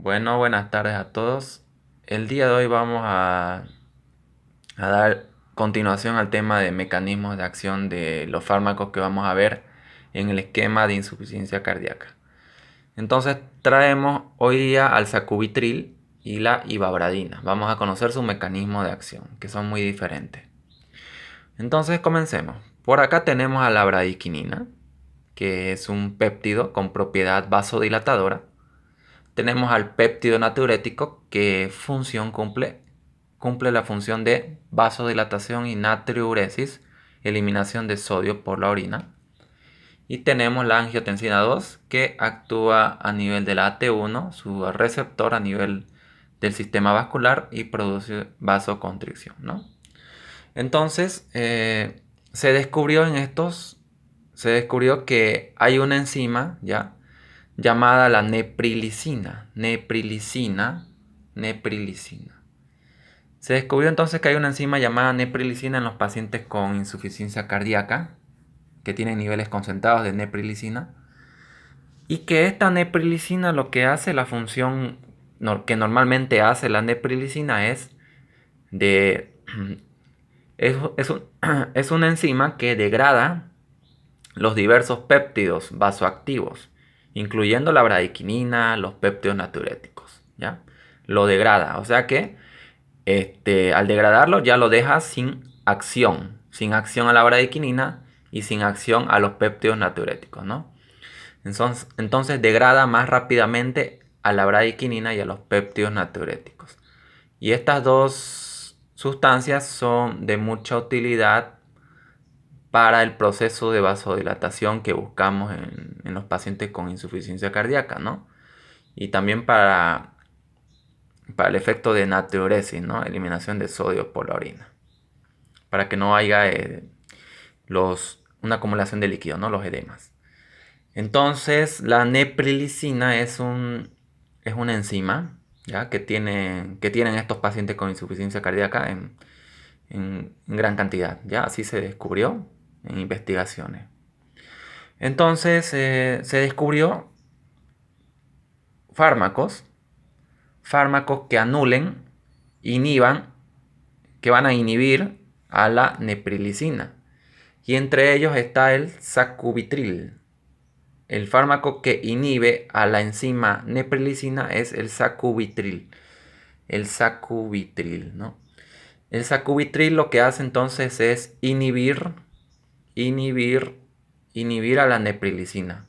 Bueno, buenas tardes a todos. El día de hoy vamos a dar continuación al tema de mecanismos de acción de los fármacos que vamos a ver en el esquema de insuficiencia cardíaca. Entonces traemos hoy día al sacubitril y la ivabradina. Vamos a conocer su mecanismo de acción, que son muy diferentes. Entonces comencemos. Por acá tenemos a la bradiquinina, que es un péptido con propiedad vasodilatadora. Tenemos al péptido natriurético que cumple la función de vasodilatación y natriuresis, eliminación de sodio por la orina. Y tenemos la angiotensina 2 que actúa a nivel de la AT1, su receptor a nivel del sistema vascular y produce vasoconstricción, ¿no? Entonces, se descubrió que hay una enzima, ¿ya? Llamada la neprilicina. Se descubrió entonces que hay una enzima llamada neprilicina en los pacientes con insuficiencia cardíaca, que tienen niveles concentrados de neprilicina, y que esta neprilicina lo que hace, la función que normalmente hace la neprilicina de, es, un- es una enzima que degrada los diversos péptidos vasoactivos, incluyendo la bradiquinina, los péptidos natriuréticos, ¿ya? Lo degrada, o sea que al degradarlo ya lo deja sin acción a la bradiquinina y sin acción a los péptidos natriuréticos, ¿no? Entonces degrada más rápidamente a la bradiquinina y a los péptidos natriuréticos. Y estas dos sustancias son de mucha utilidad para el proceso de vasodilatación que buscamos en los pacientes con insuficiencia cardíaca, ¿no? Y también para el efecto de natriuresis, ¿no? Eliminación de sodio por la orina. Para que no haya una acumulación de líquido, ¿no? Los edemas. Entonces, la neprilicina es una enzima, ¿ya? Que tienen estos pacientes con insuficiencia cardíaca en gran cantidad, ¿ya? Así se descubrió en investigaciones. Entonces se descubrió fármacos, fármacos que inhiban, que van a inhibir a la neprilicina. Y entre ellos está el sacubitril. El fármaco que inhibe a la enzima neprilicina es el sacubitril. El sacubitril, ¿no? El sacubitril lo que hace entonces es inhibir, inhibir a la neprilicina.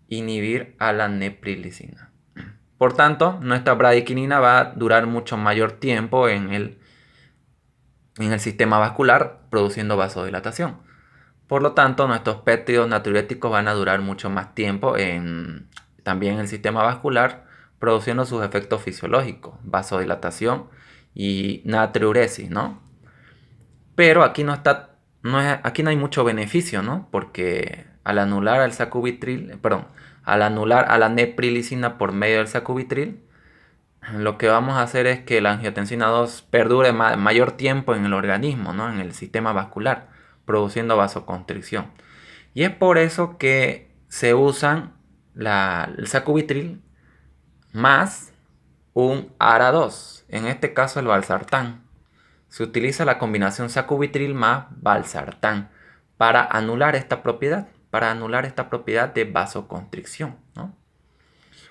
Inhibir a la neprilicina. Por tanto, nuestra bradiquinina va a durar mucho mayor tiempo en el sistema vascular produciendo vasodilatación. Por lo tanto, nuestros péptidos natriuréticos van a durar mucho más tiempo también en el sistema vascular produciendo sus efectos fisiológicos, vasodilatación y natriuresis, ¿no? Pero aquí aquí no hay mucho beneficio, ¿no? Porque al anular al sacubitril, perdón, al anular a la neprilicina por medio del sacubitril, lo que vamos a hacer es que la angiotensina 2 perdure mayor tiempo en el organismo, ¿no? En el sistema vascular, produciendo vasoconstricción. Y es por eso que se usan el sacubitril más un ARA2, en este caso el valsartán. Se utiliza la combinación sacubitril más valsartán para anular esta propiedad de vasoconstricción, ¿no?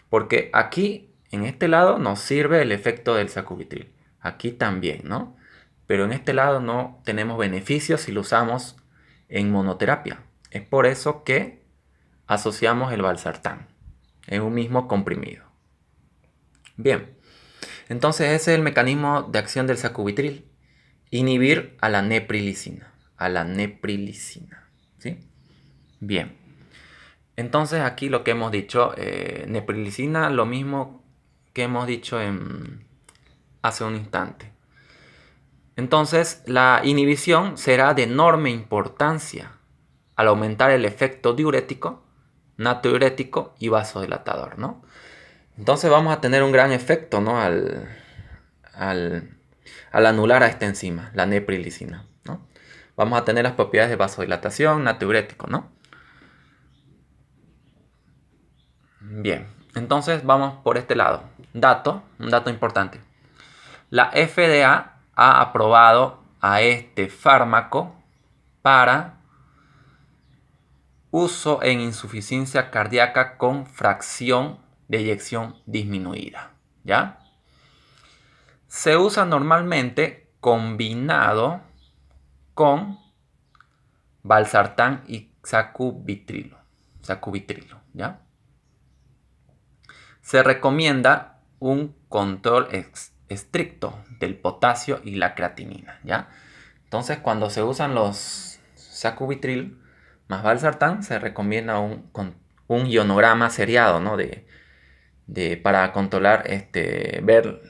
Porque aquí, en este lado, nos sirve el efecto del sacubitril. Aquí también, ¿no? Pero en este lado no tenemos beneficios si lo usamos en monoterapia. Es por eso que asociamos el valsartán en un mismo comprimido. Bien, entonces ese es el mecanismo de acción del sacubitril. Inhibir a la neprilicina. A la neprilicina. ¿Sí? Bien. Entonces aquí lo que hemos dicho, neprilicina, lo mismo que hemos dicho hace un instante. Entonces la inhibición será de enorme importancia al aumentar el efecto diurético, natriurético y vasodilatador, ¿no? Entonces vamos a tener un gran efecto, ¿no? al, al anular a esta enzima, la neprilicina, ¿no? Vamos a tener las propiedades de vasodilatación, natriurético, ¿no? Bien, entonces vamos por este lado. un dato importante. La FDA ha aprobado a este fármaco para uso en insuficiencia cardíaca con fracción de eyección disminuida, ¿ya? Se usa normalmente combinado con valsartán y sacubitrilo, ¿ya? Se recomienda un control estricto del potasio y la creatinina, ¿ya? Entonces, cuando se usan los sacubitril más valsartán, se recomienda un ionograma seriado, ¿no? Para controlar, ver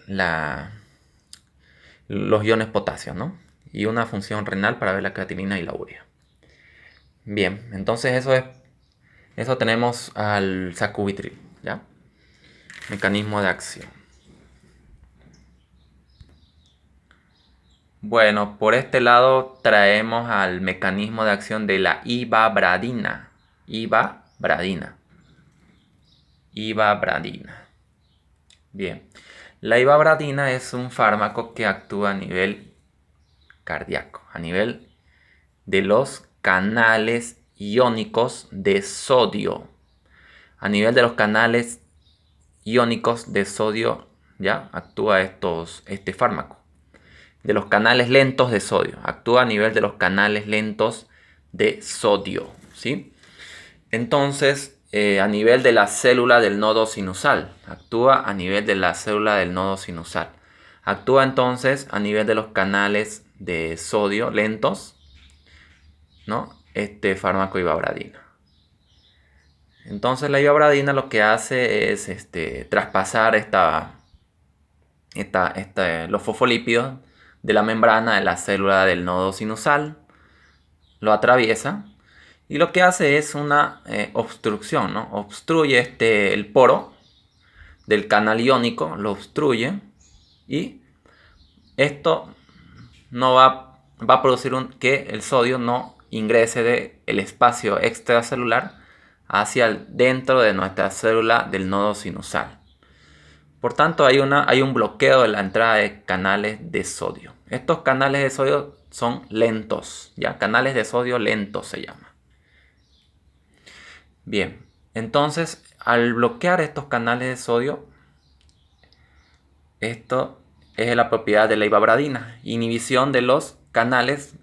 los iones potasio, ¿no? Y una función renal para ver la creatinina y la urea. Bien, entonces eso tenemos al sacubitril, ¿ya? Mecanismo de acción. Bueno, por este lado traemos al mecanismo de acción de la ivabradina. Ivabradina. Bien, la ivabradina es un fármaco que actúa a nivel cardíaco, a nivel de los canales iónicos de sodio. A nivel de los canales iónicos de sodio, ¿ya? Actúa este fármaco. De los canales lentos de sodio. Actúa a nivel de los canales lentos de sodio, ¿sí? Entonces, a nivel de la célula del nodo sinusal. Actúa a nivel de la célula del nodo sinusal. Actúa entonces a nivel de los canales de sodio lentos, ¿no? Este fármaco ivabradina. Entonces la ivabradina lo que hace es traspasar los fosfolípidos de la membrana de la célula del nodo sinusal, lo atraviesa y lo que hace es una obstrucción, ¿no? Obstruye el poro del canal iónico, lo obstruye y esto no va a producir que el sodio no ingrese del espacio extracelular hacia dentro de nuestra célula del nodo sinusal. Por tanto, hay un bloqueo de la entrada de canales de sodio. Estos canales de sodio son lentos, ¿ya? Canales de sodio lentos se llama. Bien, entonces, al bloquear estos canales de sodio, esto es la propiedad de la ivabradina, inhibición de los canales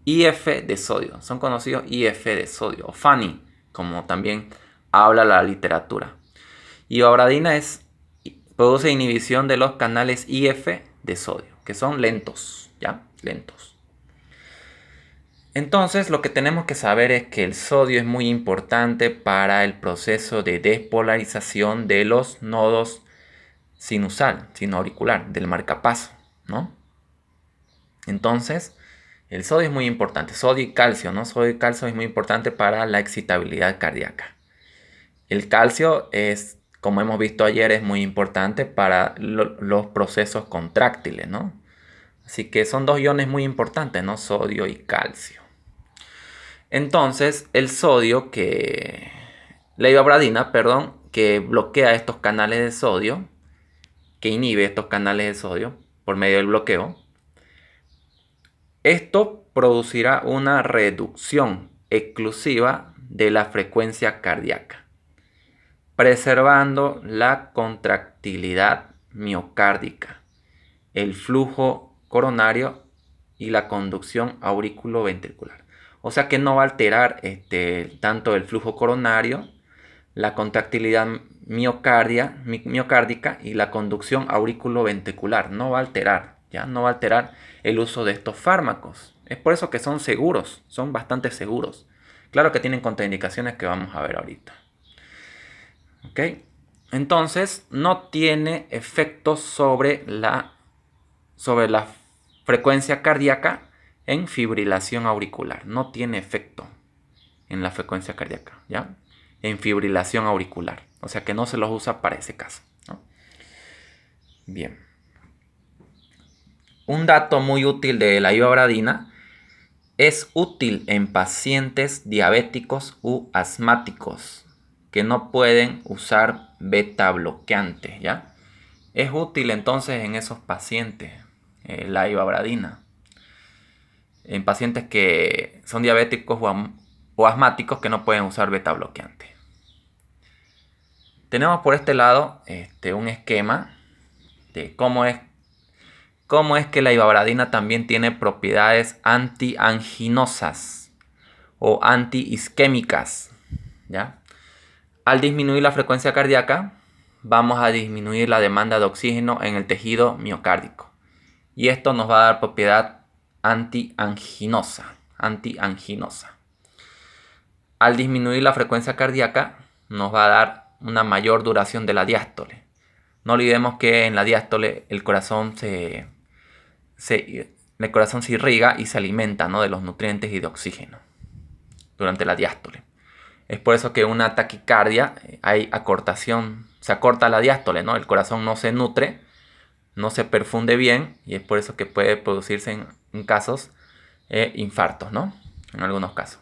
IF de sodio. Son conocidos IF de sodio, o FANI, como también habla la literatura. Ivabradina produce inhibición de los canales IF de sodio, que son lentos, ¿ya? Lentos. Entonces, lo que tenemos que saber es que el sodio es muy importante para el proceso de despolarización de los nodos sinoauricular, del marcapaso, ¿no? Entonces, el sodio es muy importante. Sodio y calcio, ¿no? Sodio y calcio es muy importante para la excitabilidad cardíaca. El calcio es, como hemos visto ayer, es muy importante para los procesos contráctiles, ¿no? Así que son dos iones muy importantes, ¿no? Sodio y calcio. Entonces, la ivabradina, perdón, que bloquea estos canales de sodio, que inhibe estos canales de sodio por medio del bloqueo, esto producirá una reducción exclusiva de la frecuencia cardíaca, preservando la contractilidad miocárdica, el flujo coronario y la conducción auriculoventricular. O sea que no va a alterar tanto el flujo coronario, la contractilidad miocárdica y la conducción auriculoventricular. No va a alterar, ¿ya? No va a alterar el uso de estos fármacos. Es por eso que son seguros, son bastante seguros. Claro que tienen contraindicaciones que vamos a ver ahorita. ¿Ok? Entonces, no tiene efectos sobre la frecuencia cardíaca en fibrilación auricular. No tiene efecto en la frecuencia cardíaca, ¿ya? En fibrilación auricular. O sea que no se los usa para ese caso, ¿no? Bien. Un dato muy útil de la ivabradina: es útil en pacientes diabéticos u asmáticos que no pueden usar beta bloqueantes, ¿ya? Es útil entonces en esos pacientes la ivabradina. En pacientes que son diabéticos o asmáticos que no pueden usar beta bloqueante. Tenemos por este lado un esquema de cómo es que la ivabradina también tiene propiedades antianginosas o antiisquémicas, ¿ya? Al disminuir la frecuencia cardíaca, vamos a disminuir la demanda de oxígeno en el tejido miocárdico. Y esto nos va a dar propiedad antianginosa. Al disminuir la frecuencia cardíaca, nos va a dar una mayor duración de la diástole. No olvidemos que en la diástole el corazón se irriga y se alimenta, ¿no?, de los nutrientes y de oxígeno durante la diástole. Es por eso que una taquicardia hay acortación, se acorta la diástole, ¿no? El corazón no se nutre, no se perfunde bien y es por eso que puede producirse en casos infartos, ¿no? En algunos casos.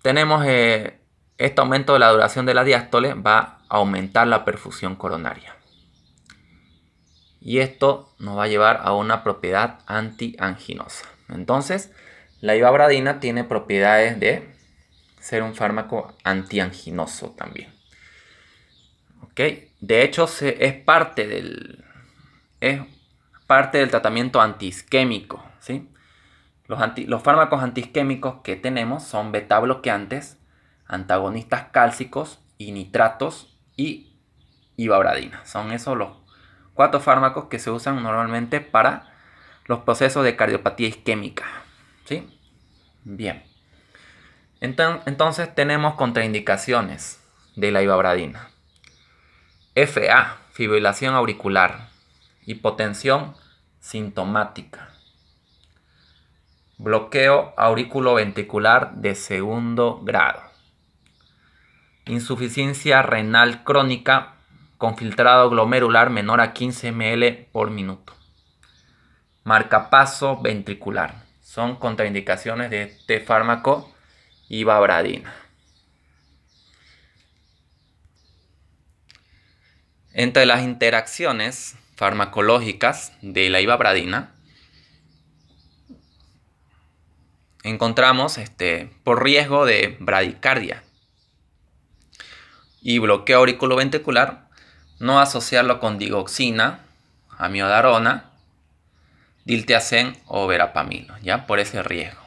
Tenemos este aumento de la duración de la diástole va a aumentar la perfusión coronaria. Y esto nos va a llevar a una propiedad antianginosa. Entonces, la ivabradina tiene propiedades de ser un fármaco antianginoso también. ¿Ok? De hecho, es parte del tratamiento antiisquémico, ¿sí? Los fármacos antiisquémicos que tenemos son beta bloqueantes, antagonistas cálcicos y nitratos y ivabradina. Son esos los 4 fármacos que se usan normalmente para los procesos de cardiopatía isquémica, ¿sí? Bien. Entonces tenemos contraindicaciones de la ivabradina. FA, fibrilación auricular, hipotensión sintomática, bloqueo auriculoventricular de segundo grado, insuficiencia renal crónica con filtrado glomerular menor a 15 ml por minuto, marcapaso ventricular. Son contraindicaciones de este fármaco ivabradina. Entre las interacciones farmacológicas de la ivabradina encontramos por riesgo de bradicardia y bloqueo auriculoventricular, no asociarlo con digoxina, amiodarona, diltiazem o verapamilo, ¿ya? Por ese riesgo.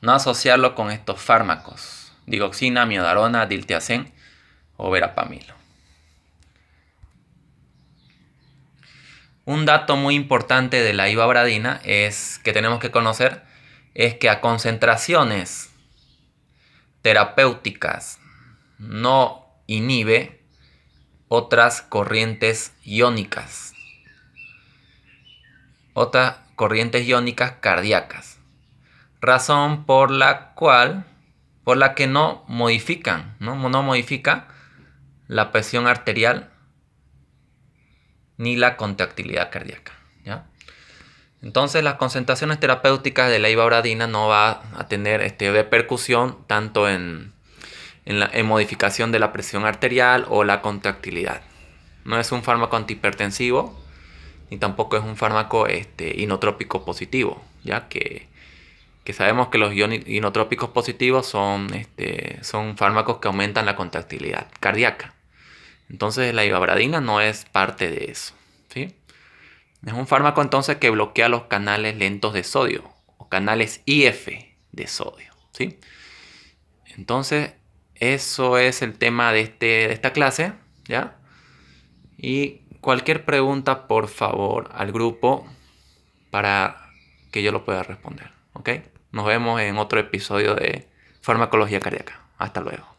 No asociarlo con estos fármacos, digoxina, amiodarona, diltiazem o verapamilo. Un dato muy importante de la ivabradina que tenemos que conocer es que a concentraciones terapéuticas no inhibe otras corrientes iónicas cardíacas, razón por la que no modifica la presión arterial ni la contractilidad cardíaca, ¿ya? Entonces las concentraciones terapéuticas de la ivabradina no va a tener repercusión tanto en modificación de la presión arterial o la contractilidad. No es un fármaco antihipertensivo ni tampoco es un fármaco inotrópico positivo, ya que sabemos que los inotrópicos positivos son fármacos que aumentan la contractilidad cardíaca. Entonces la ivabradina no es parte de eso, ¿sí? Es un fármaco entonces que bloquea los canales lentos de sodio o canales IF de sodio, ¿sí? Entonces eso es el tema de esta clase, ¿ya? Y cualquier pregunta, por favor, al grupo para que yo lo pueda responder, ¿ok? Nos vemos en otro episodio de Farmacología Cardíaca. Hasta luego.